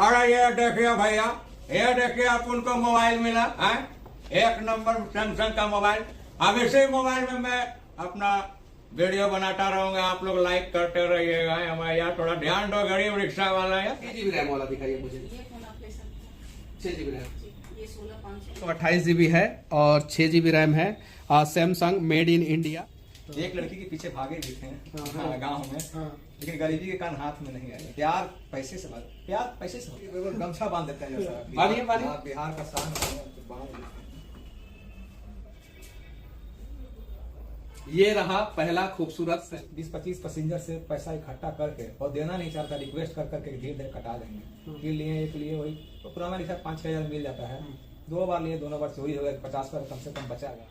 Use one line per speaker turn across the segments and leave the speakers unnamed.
अरे ये देखिए भैया, ये देखिए आप उनको मोबाइल मिला है, एक नंबर सैमसंग का मोबाइल। अब इसी मोबाइल में मैं अपना वीडियो बनाता रहूंगा, आप लोग लाइक करते रहिएगा। हमारे यहाँ थोड़ा ध्यान दो, गरीब रिक्शा वाला है।
6 GB रैम वाला दिखाइए मुझे।
ये फोन आप ले सकते हैं।
6 GB रैम,
ये 16,500
तो 28 GB है और 6 GB रैम है। Samsung made in India.
एक लड़की के पीछे भागे भी थे
हाँ।
गांव में, लेकिन गरीबी के कारण हाथ में नहीं आए। प्यार पैसे से होता है। गमछा बांध देते हैं जैसा
बांधिए।
बिहार का शान है, तो बांध देते हैं।
ये रहा पहला खूबसूरत
20-25 पैसेंजर से पैसा इकट्ठा करके और देना नहीं चाहता, रिक्वेस्ट कर करके धीरे धीरे कटा देंगे। फिर लिए एक लिए वही तो पुराना रिक्शा 5-6 हजार मिल जाता है। 2 बार लिए, दोनों बार चोरी हो गया, 50 पर कम से कम बचाएगा।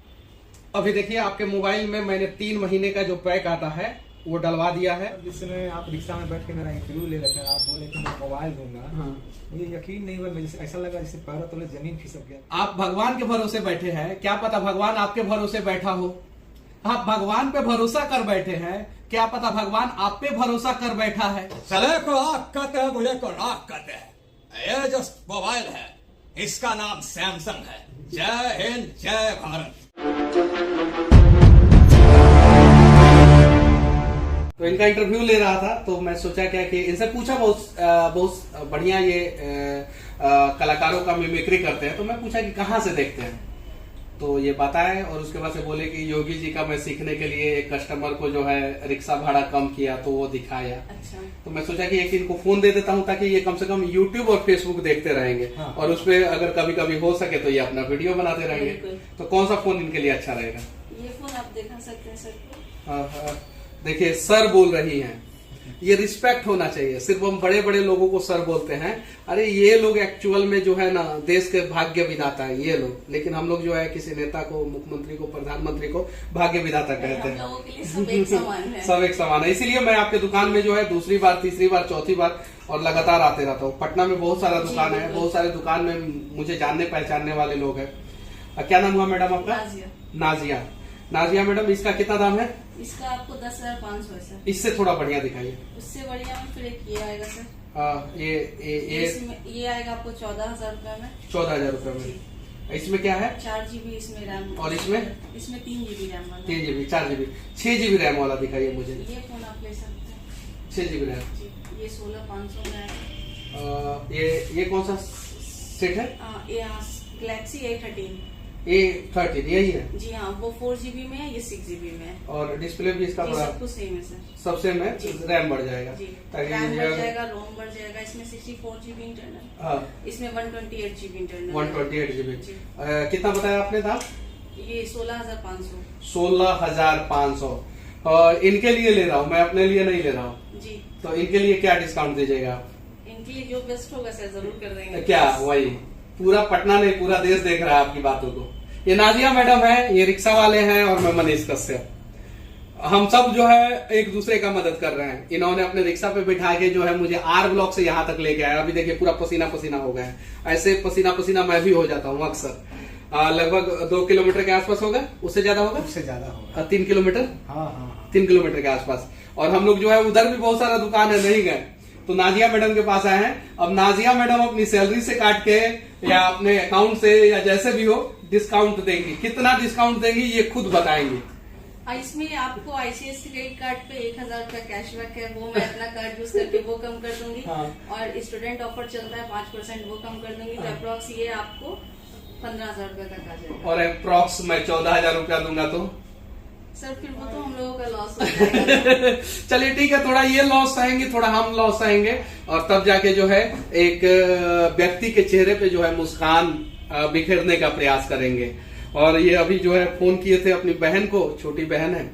अभी देखिए आपके मोबाइल में मैंने 3 महीने का जो पैक आता है वो डलवा दिया है।
जिसमें आप रिक्शा में बैठ के मेरा इंटरव्यू ले रहे थे, आप बोले कि मैं मोबाइल दूंगा। मुझे यकीन नहीं हुआ, मुझे ऐसा लगा जैसे पैरों तले जमीन खिसक गया।
आप भगवान के भरोसे बैठे हैं, क्या पता भगवान आपके भरोसे बैठा हो। आप भगवान पे भरोसा कर बैठे हैं, क्या पता भगवान आप पे भरोसा कर बैठा है।
सले को आग कहते हैं, मुझे को नाक कहते हैं। ये जो मोबाइल है इसका नाम सैमसंग है। जय हिंद, जय भारत।
तो इनका इंटरव्यू ले रहा था तो मैं सोचा क्या कि इनसे पूछा, बहुत बढ़िया ये कलाकारों का मिमिक्री करते हैं, तो मैं पूछा कि कहाँ से देखते हैं, तो ये बताए और उसके बाद से बोले कि योगी जी का मैं सीखने के लिए एक कस्टमर को जो है रिक्शा भाड़ा कम किया तो वो दिखाया।
अच्छा।
तो मैं सोचा कि एक इनको फोन दे देता हूँ ताकि ये कम से कम यूट्यूब और फेसबुक देखते रहेंगे।
हाँ।
और उस पर अगर कभी कभी हो सके तो ये अपना वीडियो बनाते रहेंगे।
बिल्कुल।
तो कौन सा फोन इनके लिए अच्छा रहेगा?
ये फोन आप दिखा सकते हैं सर को।
हाँ, देखिए सर बोल रही हैं, ये रिस्पेक्ट होना चाहिए। सिर्फ हम बड़े बड़े लोगों को सर बोलते हैं, अरे ये लोग एक्चुअल में जो है ना देश के भाग्य विधाता है ये लोग। लेकिन हम लोग जो है किसी नेता को, मुख्यमंत्री को, प्रधानमंत्री को भाग्य विधाता कहते
हम
हैं।
लोगों के लिए सब एक समान है।
सब एक समान है। इसीलिए मैं आपके दुकान में जो है दूसरी बार, तीसरी बार, चौथी बार और लगातार आते रहता हूँ। पटना में बहुत सारा दुकान है, बहुत सारे दुकान में मुझे जानने पहचानने वाले लोग हैं। क्या नाम हुआ मैडम आपका?
नाजिया।
नाजिया। नाजिया मैडम, इसका कितना दाम है?
इसका आपको 10,500 है सर।
इससे थोड़ा बढ़िया दिखाइए।
उससे बढ़िया में फिर एक ये आएगा सर।
ये
आएगा आपको 14,000 रुपए में।
14,000 रुपए में। इसमें क्या है?
4 GB इसमें रैम।
और इसमें
3 GB रैम वाला।
3 GB, 4 GB, 6 GB रैम वाला दिखाइए मुझे।
ये फोन आप ले सकते हैं।
6 GB रैम।
जी, ये 16,500 में आएगा।
ये कौन सा सेट है?
ये गैलेक्सी A13।
A13 यही है
जी हाँ, वो 4 GB में है, ये 6 GB में है।
और डिस्प्ले भी इसका
जी,
बड़ा
सब कुछ सेम है सर।
सब सेम है।
जी।
रैम बढ़ जाएगा
जी,
ताकि
रैम
जो
बढ़
है-
जाएगा, रोम बढ़ जाएगा। इसमें 64 GB इंटरनल,
हाँ,
इसमें 128 GB इंटरनल।
128 GB।
जी।
कितना बताया आपने दाम?
ये 16,500।
16,500। और इनके लिए ले रहा हूँ मैं, अपने लिए नहीं ले रहा हूँ।
जी,
तो इनके लिए क्या डिस्काउंट दीजिएगा आप?
इनके लिए जो बेस्ट होगा सर जरूर कर देंगे।
क्या वही पूरा पटना नहीं, पूरा देश देख रहा है आपकी बातों को। ये नाजिया मैडम है, ये रिक्शा वाले हैं और मैं मनीष कश्यप। हम सब जो है एक दूसरे का मदद कर रहे हैं। इन्होंने अपने रिक्शा पे बिठा के जो है मुझे आर ब्लॉक से यहाँ तक लेके आया। अभी देखिए पूरा पसीना पसीना हो गया है। ऐसे पसीना पसीना मैं भी हो जाता हूँ अक्सर। लगभग 2 किलोमीटर के आसपास होगा, उससे ज्यादा होगा,
उससे ज्यादा होगा।
3 किलोमीटर,
हाँ।
3 किलोमीटर के आसपास। और हम लोग जो है उधर भी बहुत सारा दुकान है, नहीं गए तो नाजिया मैडम के पास आए हैं। अब नाजिया मैडम अपनी सैलरी से काट के या अपने अकाउंट से या जैसे भी हो डिस्काउंट देंगी। कितना डिस्काउंट देंगी ये खुद बताएंगे।
इसमें आपको ICICI क्रेडिट कार्ड पे 1,000 का कैशबैक है, वो मैं अपना कार्ड यूज करके वो कम कर दूंगी।
हाँ।
और स्टूडेंट ऑफर चलता है 5%, वो कम कर दूंगी। तो अप्रोक्स ये आपको 15,000 रुपए तक आ जाएगा।
और अप्रॉक्स मैं 14,000 रुपया दूंगा तो
सर फिर वो तो हम लोगों का लॉस हो जाएगा।
चलिए ठीक है, थोड़ा ये लॉस सहेंगे, थोड़ा हम लॉस सहेंगे और तब जाके जो है एक व्यक्ति के चेहरे पे जो है मुस्कान बिखेरने का प्रयास करेंगे। और ये अभी जो है फोन किए थे अपनी बहन को, छोटी बहन है,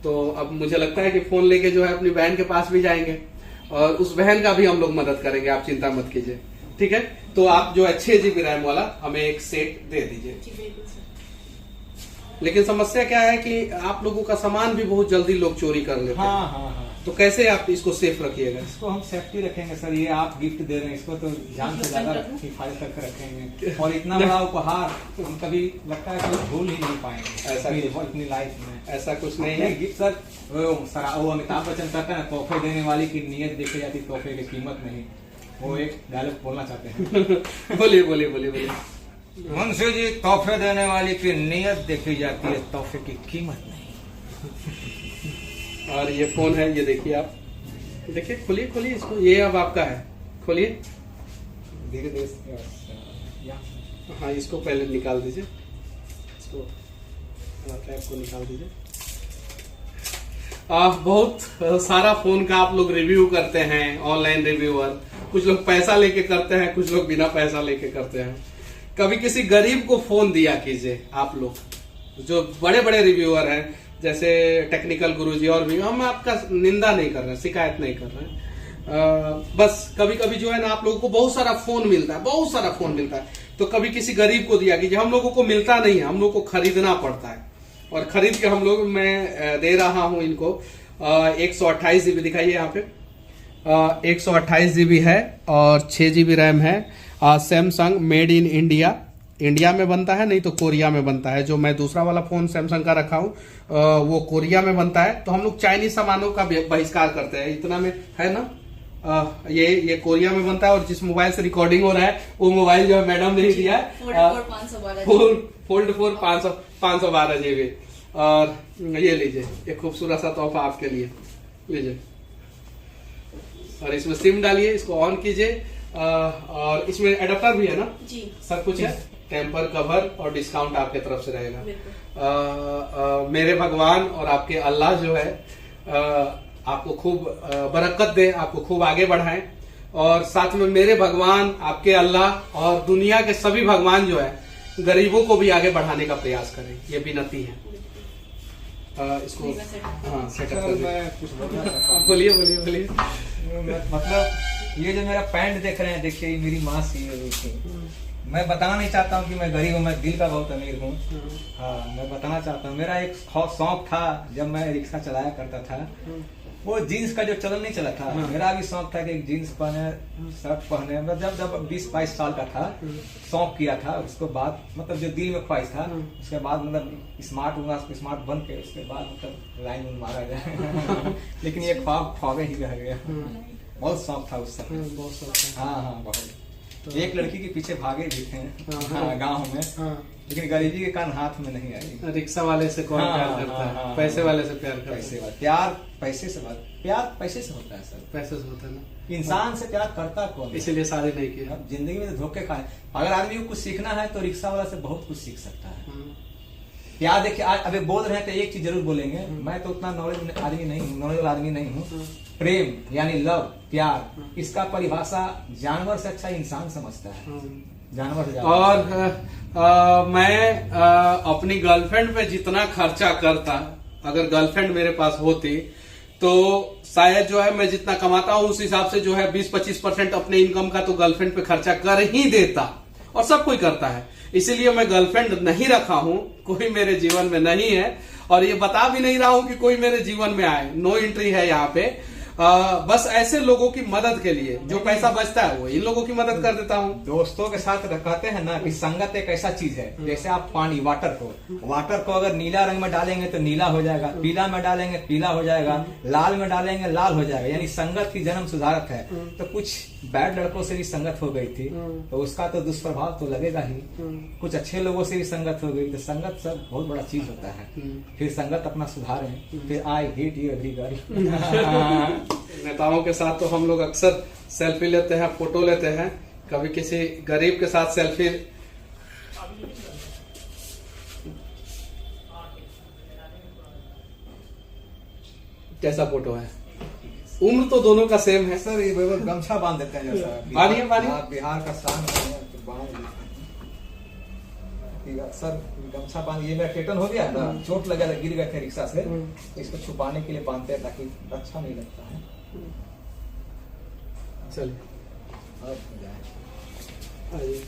तो अब मुझे लगता है कि फोन लेके जो है अपनी बहन के पास भी जाएंगे और उस बहन का भी हम लोग मदद करेंगे। आप चिंता मत कीजिए, ठीक है? तो आप जो है 6 GB रैम वाला हमें एक सेट दे दीजिए।
जी बिल्कुल सर।
लेकिन समस्या क्या है कि आप लोगों का सामान भी बहुत जल्दी लोग चोरी कर लेते हैं।
हाँ।
तो कैसे आप इसको सेफ रखिएगा?
इसको हम सेफ्टी रखेंगे सर। ये आप गिफ्ट दे रहे हैं, इसको तो जान से ज्यादा हिफाजत करके रखेंगे। और इतना बड़ा उपहार हम कभी लगता है कभी भूल ही नहीं पाएंगे
ऐसा
अपनी लाइफ में।
ऐसा कुछ नहीं है।
गिफ्ट सर, वो अमिताभ बच्चन कहते हैं तोहफे देने वाली की नीयत देखी जाती, तोहफे की कीमत नहीं। वो एक डायलॉग बोलना चाहते हैं।
बोलिए बोलिए बोलिए बोलिए।
मुंशी जी, तोहफे देने वाली की नीयत देखी जाती है, तोहफे की कीमत नहीं।
और ये फोन है, ये देखिए आप, देखिए खोलिए खोलिए इसको, ये अब आपका है, खोलिए।
धीरे धीरे
हाँ, इसको पहले निकाल दीजिए, इसको कैप को निकाल दीजिए। बहुत सारा फोन का आप लोग रिव्यू करते हैं, ऑनलाइन रिव्यूअर, कुछ लोग पैसा लेके करते हैं, कुछ लोग बिना पैसा लेके करते हैं। कभी किसी गरीब को फोन दिया कीजिए आप लोग, जो बड़े बड़े रिव्यूअर हैं जैसे टेक्निकल गुरुजी और भी, हम आपका निंदा नहीं कर रहे, शिकायत नहीं कर रहे हैं। बस कभी कभी जो है ना आप लोगों को बहुत सारा फोन मिलता है, बहुत सारा फोन मिलता है, तो कभी किसी गरीब को दिया कीजिए। हम लोगों को मिलता नहीं है, हम लोग को खरीदना पड़ता है, और खरीद के हम लोग, मैं दे रहा हूं इनको 128 GB दिखाइए यहाँ पे, 128 GB है और 6 GB रैम है। Samsung, made in India, India में बनता है, नहीं तो कोरिया में बनता है। जो मैं दूसरा वाला फोन सैमसंग का रखा हूँ वो कोरिया में बनता है। तो हम लोग चाइनीज सामानों का बहिष्कार करते हैं, इतना में है ना। ये कोरिया में बनता है, और जिस मोबाइल से रिकॉर्डिंग हो रहा है वो मोबाइल जो है मैडम ने ही दिया है, फोल्ड 4 512 GB। और ये लीजिए, एक खूबसूरत सा तोहफा आपके लिए, लीजिए। और इसमें सिम डालिए, इसको ऑन कीजिए, और इसमें एडाप्टर भी है ना
जी,
सब कुछ है, टेम्पर कवर और डिस्काउंट आपके तरफ से रहेगा। मेरे भगवान और आपके अल्लाह जो है आपको खूब बरकत दे, आपको खूब आगे बढ़ाएं, और साथ में मेरे भगवान, आपके अल्लाह और दुनिया के सभी भगवान जो है गरीबों को भी आगे बढ़ाने का प्रयास करें, ये विनती है। इसको हाँ सेटअप कर
मैं कुछ बोलना चाहता हूँ।
बोलिए बोलिए बोलिए।
मतलब ये जो मेरा पैंट देख रहे हैं, देखिए ये मेरी माँ सी है, देखिए। मैं बताना नहीं चाहता हूँ कि मैं गरीब हूँ, मैं दिल का बहुत अमीर हूँ। हाँ, मैं बताना चाहता हूँ, मेरा एक शौक था जब मैं रिक्शा चलाया करता था, वो जीन्स का जो चलन नहीं चला था, मेरा भी शौक था कि एक जीन्स पहने, शर्ट पहने। मैं जब 20-22 साल का था, शौक किया था। उसके बाद मतलब जो दिल में ख्वाहिश था, उसके बाद मतलब स्मार्ट बन के उसके बाद मतलब लाइन मारा जाए। लेकिन ये ख्वाबे ही रह गया। बहुत शौक था उस समय,
बहुत शौक।
हाँ बहुत। एक लड़की के पीछे भागे भी थे गाँव में, लेकिन गरीबी के कारण हाथ में नहीं आई।
रिक्शा वाले से कौन प्यार करता है, पैसे वाले से प्यार करता है।
प्यार पैसे से, प्यार पैसे से होता है सर, पैसे
से होता है ना।
इंसान से प्यार करता कौन,
इसीलिए शादी नहीं की।
अब जिंदगी में धोखे खाए। अगर आदमी को कुछ सीखना है तो रिक्शा वाला से बहुत कुछ सीख सकता है। प्यार देखिए, आज अभी बोल रहे हैं तो एक चीज जरूर बोलेंगे, मैं तो उतना नॉलेज आदमी नहीं हूँ। प्रेम यानी लव, प्यार, इसका परिभाषा जानवर से अच्छा इंसान समझता है, जानवर से।
और मैं अपनी गर्लफ्रेंड पे जितना खर्चा करता, अगर गर्लफ्रेंड मेरे पास होती तो शायद जो है मैं जितना कमाता हूँ उस हिसाब से जो है 20-25% अपने इनकम का तो गर्लफ्रेंड पे खर्चा कर ही देता, और सब कोई करता है। इसीलिए मैं गर्लफ्रेंड नहीं रखा हूँ, कोई मेरे जीवन में नहीं है, और ये बता भी नहीं रहा हूँ कि कोई मेरे जीवन में आए। नो एंट्री है यहाँ पे। बस ऐसे लोगों की मदद के लिए जो पैसा बचता है वो इन लोगों की मदद कर देता हूँ।
दोस्तों के साथ कहते हैं ना कि संगत एक ऐसा चीज है, जैसे आप पानी, वाटर को अगर नीला रंग में डालेंगे तो नीला हो जाएगा, पीला में डालेंगे पीला हो जाएगा, लाल में डालेंगे लाल हो जाएगा। यानी संगत की जन्म सुधारक है। तो कुछ बैड लड़कों से भी संगत हो गई थी तो उसका तो दुष्प्रभाव तो लगेगा ही। कुछ अच्छे लोगों से भी संगत हो गई तो संगत सब बहुत बड़ा चीज होता है। फिर संगत अपना सुधारें। फिर I hate you every girl.
नेताओं के साथ तो हम लोग अक्सर सेल्फी लेते हैं, फोटो लेते हैं। कभी किसी गरीब के साथ सेल्फी, कैसा फोटो है? उम्र तो दोनों का सेम है
सर। ये गमछा बांध देते हैं जैसा
बांधिए
बिहार का शान है, तो बांध सर गमछा बांध। ये मेरा टेटन हो गया ना, चोट लगा था, गिर गए थे रिक्शा से, इसको छुपाने के लिए बांधते हैं ताकि अच्छा नहीं लगता है।
चलिए आइए।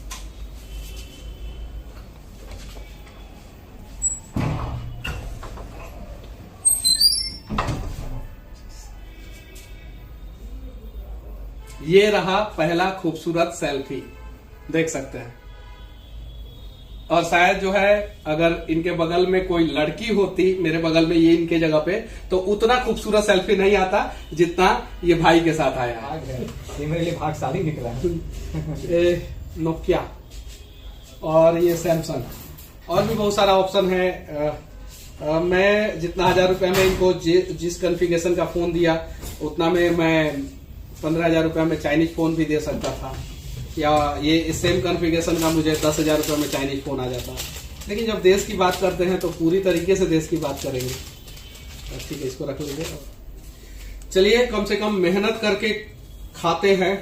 ये रहा पहला खूबसूरत सेल्फी, देख सकते हैं। और शायद जो है अगर इनके बगल में कोई लड़की होती, मेरे बगल में ये इनके जगह पे, तो उतना खूबसूरत सेल्फी नहीं आता जितना ये भाई के साथ आया है।
भाग है, ये मेरे लिए भाग्यशाली निकला है।
ये नोकिया और ये सैमसंग और भी बहुत सारा ऑप्शन है। मैं जितना 1000 रुपए में इनको जिस कॉन्फ़िगरेशन का फोन दिया उतना में मैं 15,000 रुपए में चाइनीज फोन भी दे सकता था, या ये सेम कॉन्फ़िगरेशन का मुझे 10,000 रुपए में चाइनीज फोन आ जाता। लेकिन जब देश की बात करते हैं तो पूरी तरीके से देश की बात करेंगे। ठीक है, इसको रख लेंगे। चलिए, कम से कम मेहनत करके खाते हैं,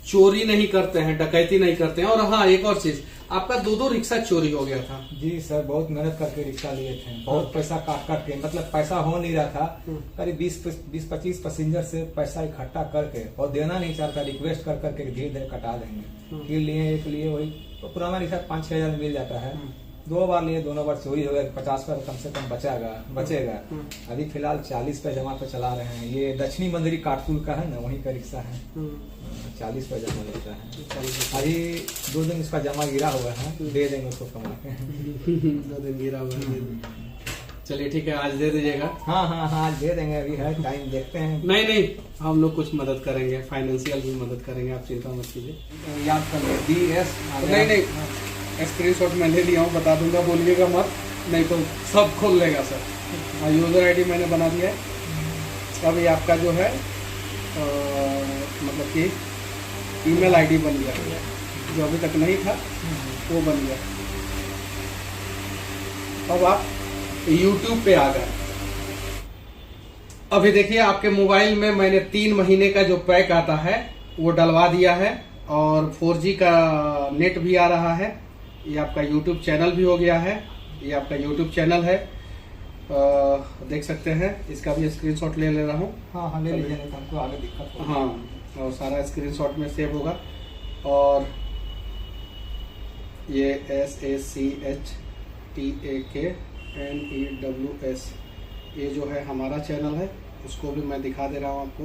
चोरी नहीं करते हैं, डकैती नहीं करते हैं। और हाँ, एक और चीज, आपका 2 रिक्शा चोरी हो गया था।
जी सर, बहुत मेहनत करके रिक्शा लिए थे, बहुत पैसा काट के, मतलब पैसा हो नहीं रहा था, करीब 20-25 पैसेंजर से पैसा इकट्ठा करके, और देना नहीं चाहता, रिक्वेस्ट कर करके धीरे धीरे कटा देंगे। फिर लिए एक लिए वही तो पुराना रिक्शा 5-6 हजार मिल जाता है। 2 बार लिए, दोनों बार चोरी हो गया, 50 रुपये कम से कम बचेगा। अभी फिलहाल 40 पे जमा पे चला रहे हैं। ये दक्षिणी मंदिरी काटपुर का है ना, वहीं का रिक्शा है। 40 पे जमा लेता है। अभी 2 दिन इसका जमा गिरा हुआ है, दे देंगे उसको कमा के।
2 दिन गिरा हुआ है। चलिए ठीक है, आज दे दीजिएगा।
हाँ, आज दे देंगे, अभी है टाइम, देखते हैं।
नहीं, हम लोग कुछ मदद करेंगे, फाइनेंशियल भी मदद करेंगे, आप चिंता मत कीजिए।
याद कर ले, DS।
नहीं, स्क्रीनशॉट मैं ले लिया हूँ, बता दूंगा, बोलिएगा मत, नहीं तो सब खोल लेगा सर। यूजर ID मैंने बना दिया है। अभी आपका जो है मतलब कि ईमेल ID बन गया, जो अभी तक नहीं था वो बन गया। अब आप YouTube पे आ गए। अभी देखिए, आपके मोबाइल में मैंने 3 महीने का जो पैक आता है वो डलवा दिया है, और 4G का नेट भी आ रहा है। ये आपका YouTube चैनल भी हो गया है। ये आपका YouTube चैनल है, देख सकते हैं। इसका भी स्क्रीनशॉट ले रहा हूँ।
हाँ, ले लीजिए, नहीं तो हमको आगे दिक्कत होगी।
हाँ, और सारा स्क्रीनशॉट में सेव होगा। और ये SACHTAKNEWS ये जो है हमारा चैनल है, उसको भी मैं दिखा दे रहा हूँ आपको।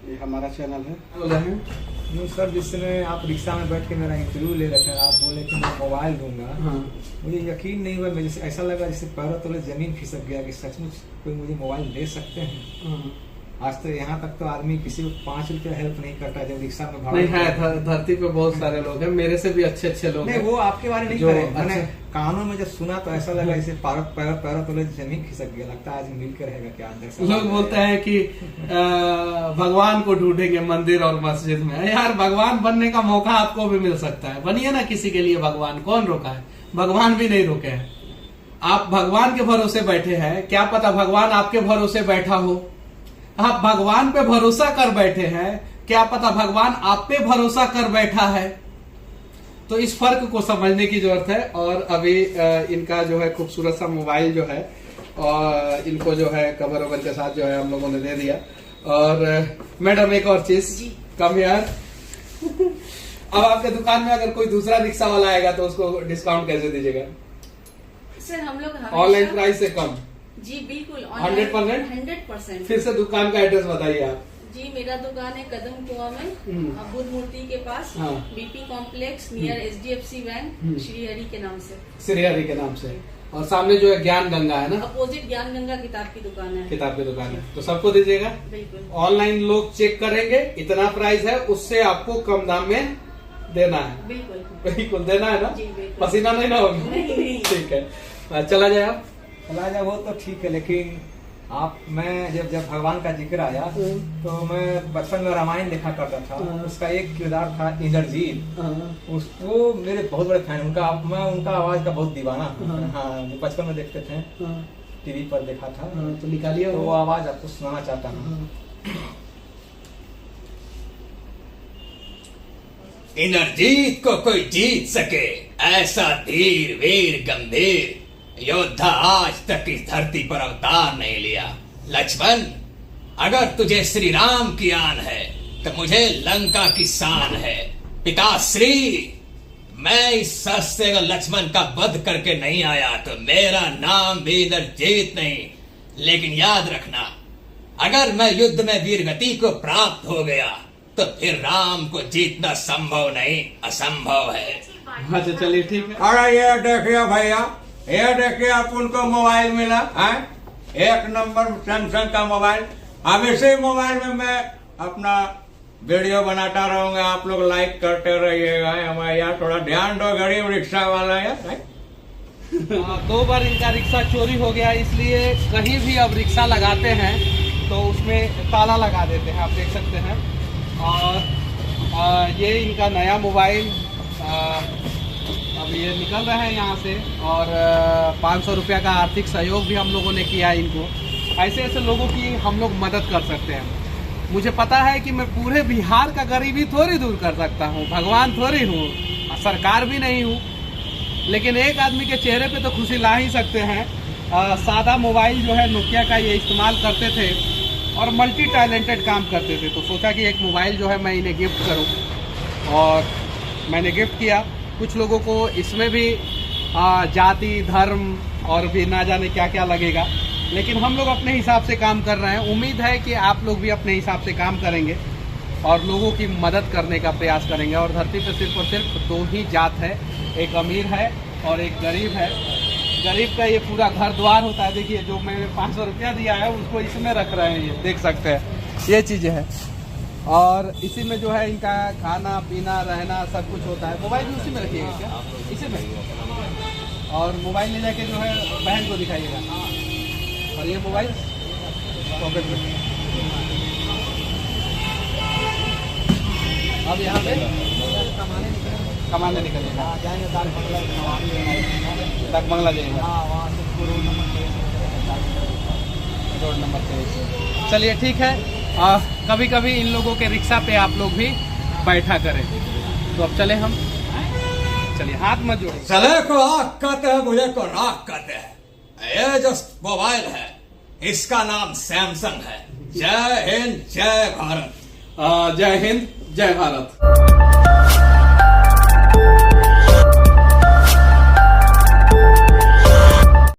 ये हमारा चैनल है।
नहीं सर, जिस समय आप रिक्शा में बैठ के मेरा इंटरव्यू ले रहे थे, आप बोले कि मैं मोबाइल दूंगा।
हाँ।
मुझे यकीन नहीं हुआ, मुझे ऐसा लगा जैसे पैरों तले जमीन खिसक गया कि सचमुच कोई मुझे मोबाइल दे सकते हैं।
हाँ।
आज तो यहाँ तक तो आदमी किसी को 5 रुपया हेल्प नहीं करता जब रिक्शा में भाड़ा
नहीं है, धरती पे बहुत सारे लोग हैं, मेरे से भी अच्छे लोग
नहीं,
हैं।
वो आपके बारे में नहीं करे। मैंने कानों में जब सुना तो ऐसा लगा जैसे पैरों तले जमीन खिसक गया। लगता है आज मिलकर रहेगा क्या अंदर।
लोग बोलते हैं कि भगवान को ढूंढेंगे मंदिर और मस्जिद में। यार, भगवान बनने का मौका आपको भी मिल सकता है, बनिए ना किसी के लिए भगवान। कौन रोका है? भगवान भी नहीं रोके हैं। आप भगवान के भरोसे बैठे हैं, क्या पता भगवान आपके भरोसे बैठा हो। आप भगवान पे भरोसा कर बैठे हैं, क्या पता भगवान आप पे भरोसा कर बैठा है। तो इस फर्क को समझने की जरूरत है। और अभी इनका जो है खूबसूरत सा मोबाइल जो है, और इनको जो है कवर ओवर के साथ जो है हम लोगों ने दे दिया। और मैडम, एक और चीज, कम यार। अब आपके दुकान में अगर कोई दूसरा रिक्शा वाला आएगा तो उसको डिस्काउंट कैसे दीजिएगा?
सर, हम लोग
ऑनलाइन प्राइस से कम?
जी बिल्कुल,
100%। फिर से दुकान का एड्रेस बताइए आप।
जी, मेरा दुकान है कदम कुआं में, बुद्ध मूर्ति के पास,
हाँ।
BP complex near SDFC bank, Shri Hari के नाम से।
श्री हरि के नाम से। और सामने जो है ज्ञान गंगा है ना,
अपोजिट ज्ञान गंगा किताब की दुकान है।
किताब की दुकान है, तो सबको दीजिएगा।
बिल्कुल।
ऑनलाइन लोग चेक करेंगे, इतना प्राइस है, उससे आपको कम दाम में देना है। बिल्कुल देना है ना।
जी, बिल्कुल।
पसीना नहीं ना होगा?
नहीं।
ठीक है, चला जाए आप।
चला जाए वो तो ठीक है, लेकिन मैं जब जब भगवान का जिक्र आया तो मैं बचपन में रामायण देखा करता था। उसका एक किरदार था इंद्रजीत, वो मेरे बहुत बड़े फैन। मैं उनका आवाज का बहुत दीवाना हूँ। हाँ, बचपन में देखते थे, टीवी पर देखा था।
तो निकालिए,
तो वो आवाज आपको सुनाना चाहता हूँ।
इंद्रजीत को कोई जीत सके, ऐसा धीर वीर गंभीर योद्धा आज तक इस धरती पर अवतार नहीं लिया। लक्ष्मण, अगर तुझे श्री राम की आन है तो मुझे लंका की शान है। पिताश्री, मैं इस सस्ते लक्ष्मण का वध करके नहीं आया तो मेरा नाम भी इंद्रजीत नहीं। लेकिन याद रखना, अगर मैं युद्ध में वीरगति को प्राप्त हो गया तो फिर राम को जीतना संभव नहीं, असंभव है।
अच्छा चलिए ठीक है।
अरे ये देखिए भैया, ये देखिए अपन को मोबाइल मिला है, एक नंबर सैमसंग का मोबाइल। अब इसी मोबाइल में मैं अपना वीडियो बनाता रहूंगा, आप लोग लाइक करते रहिएगा। हमारे यहाँ थोड़ा ध्यान दो, गरीब रिक्शा वाला है।
2 बार इनका रिक्शा चोरी हो गया, इसलिए कहीं भी अब रिक्शा लगाते हैं तो उसमें ताला लगा देते हैं, आप देख सकते हैं। और ये इनका नया मोबाइल अब ये निकल रहा है यहाँ से, और 500 रुपया का आर्थिक सहयोग भी हम लोगों ने किया इनको। ऐसे ऐसे लोगों की हम लोग मदद कर सकते हैं। मुझे पता है कि मैं पूरे बिहार का गरीबी थोड़ी दूर कर सकता हूँ, भगवान थोड़ी हूँ, सरकार भी नहीं हूँ, लेकिन एक आदमी के चेहरे पे तो खुशी ला ही सकते हैं। सादा मोबाइल जो है नोकिया का ये इस्तेमाल करते थे और मल्टी टैलेंटेड काम करते थे, तो सोचा कि एक मोबाइल जो है मैं इन्हें गिफ्ट करूं, और मैंने गिफ्ट किया। कुछ लोगों को इसमें भी जाति धर्म और भी ना जाने क्या क्या लगेगा, लेकिन हम लोग अपने हिसाब से काम कर रहे हैं। उम्मीद है कि आप लोग भी अपने हिसाब से काम करेंगे और लोगों की मदद करने का प्रयास करेंगे। और धरती पर सिर्फ और सिर्फ 2 ही जात है, एक अमीर है और एक गरीब है। गरीब का ये पूरा घर द्वार होता है, देखिए जो मैंने 500 रुपया दिया है उसको इसमें रख रहे हैं, ये देख सकते हैं, ये चीज़ें हैं। और इसी में जो है इनका खाना पीना रहना सब कुछ होता है। मोबाइल भी उसी में रखिएगा क्या? इसी में। और मोबाइल ले जाके जो है बहन को दिखाइएगा। और ये मोबाइल पॉकेट में। अब यहाँ पे कमाने निकलेगा, तक मंगला जाएगा, रोड नंबर 23। चलिए ठीक है। कभी कभी इन लोगों के रिक्शा पे आप लोग भी बैठा करें। तो अब चले हम, चलिए हाथ मत जोड़िए।
चले को आग कहते हैं, मुझे को राख कहते हैं। ये जो मोबाइल है इसका नाम सैमसंग है। जय हिंद जय भारत।
जय हिंद जय भारत।